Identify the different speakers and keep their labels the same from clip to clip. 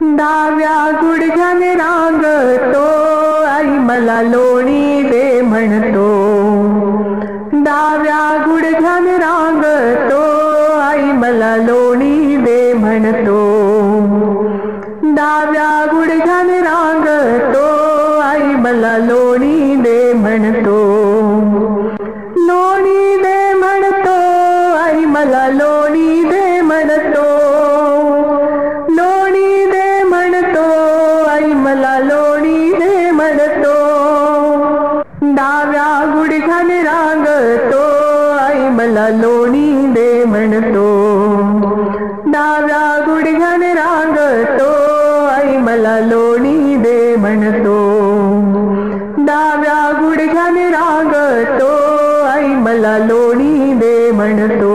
Speaker 1: डाव्या गुडघ्याने रांगतो आई मला लोणी दे म्हणतो. डाव्या गुडघ्याने रांगतो आई मला लोणी दे म्हणतो. डाव्या गुडघ्याने रांगतो आई मला लोणी दे म्हणतो. लोणी दे म्हणतो आई मला लोणी दे म्हणतो. लोणी दे म्हणतो आई मला लोणी दे म्हणतो. डाव्या गुडघ्याने रांगतो आई मला लोणी दे म्हणतो. डाव्या गुडघ्याने रांगतो आई मला लोणी दे म्हणतो. डाव्या गुडघ्याने रांगतो आई मला लोणी दे म्हणतो.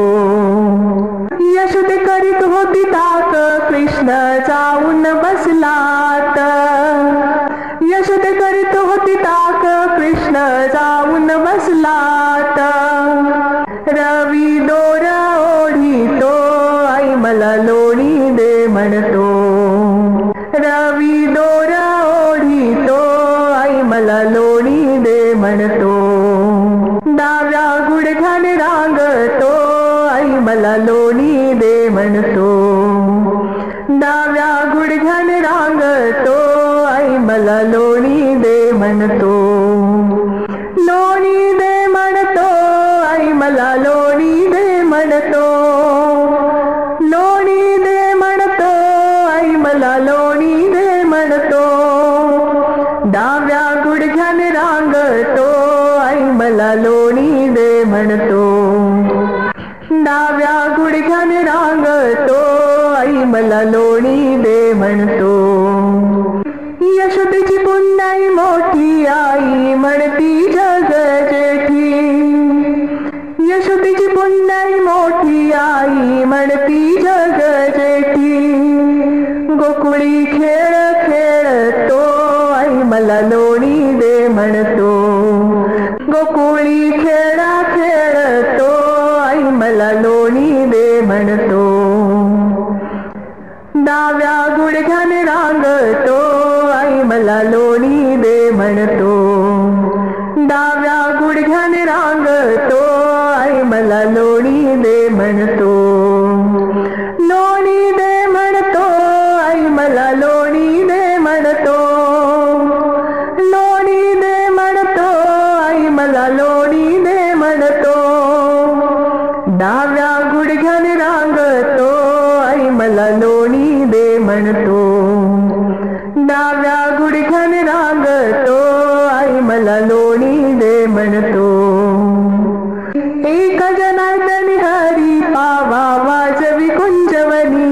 Speaker 1: यशोदे करीत होती ताक कृष्ण जाऊन बसलात. यशोदे करीत होती ताक कृष्ण जाऊन बसलात. रवी दोर ओढीतो आई मला लोणी दे म्हणतो. रवी दोर ओढीतो आई मला लोणी दे म्हणतो. डाव्या गुडघ्याने रांगतो आई मला लोणी दे म्हणतो. डाव्या गुडघ्याने रांगतो आई मला लोणी दे म्हणतो. लोणी दे म्हणतो आई मला लोणी दे म्हणतो. लोणी दे म्हणतो आई मला लोणी दे म्हणतो. डाव्या गुडघ्याने रांगतो आई मला लोणी दे म्हणतो. डाव्या गुडघ्याने रांगतो आई मला लोणी दे म्हणतो. यशोदेची पुण्याई मोठी आई म्हणती जग जेठी. यशोदेची पुण्याई मोठी आई म्हणती जग जेठी. गोकुळी खेळ खेळतो आई मला लोणी दे म्हणतो. गोकुळी खेळ खेळतो आई मला लोणी दे म्हणतो. डाव्या गुडघ्याने रांगतो आई मला लोणी दे म्हणतो. डाव्या गुडघ्याने रांगतो आई मला लोणी दे म्हणतो. लोणी दे म्हणतो आई मला लोणी दे म्हणतो. लोणी दे म्हणतो आई मला लोणी दे म्हणतो. डाव्या गुडघ्याने रांगतो आई मला लोणी दे म्हणतो. डाव्या गुडघ्याने रांगतो आई मला लोणी दे म्हणतो. एक जनार्दनी हरी पावा वाजवी कुंजवनी.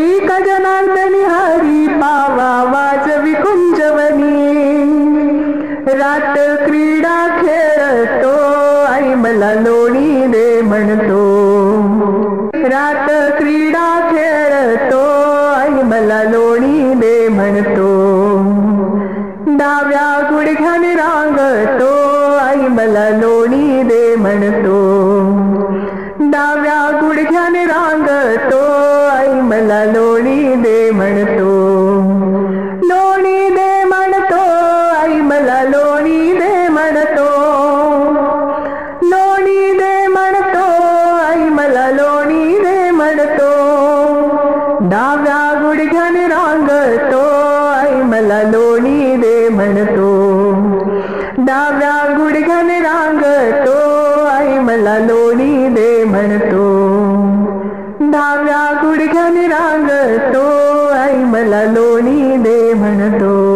Speaker 1: एक जनार्दनी हरी पावा वाजवी कुंजवनी. रात क्रीडा खेळतो आई मला लोणी दे म्हणतो. रात क्रीडा खेळतो आई मला लोणी दे म्हणतो. डाव्या गुडघ्याने रांगतो आई मला लोणी दे म्हणतो. डाव्या गुडघ्याने रांगतो आई मला लोणी दे म्हणतो. लोणी दे म्हणतो आई मला लोणी दे म्हणतो. लोणी दे म्हणतो आई मला लोणी दे म्हणतो. डाव्या गुडघ्याने रांगतो आई मला लोणी दे म्हणतो. डाव्या गुडघ्याने रांगतो आई मला लोणी दे म्हणतो. डाव्या गुडघ्याने रांगतो आई मला लोणी दे म्हणतो.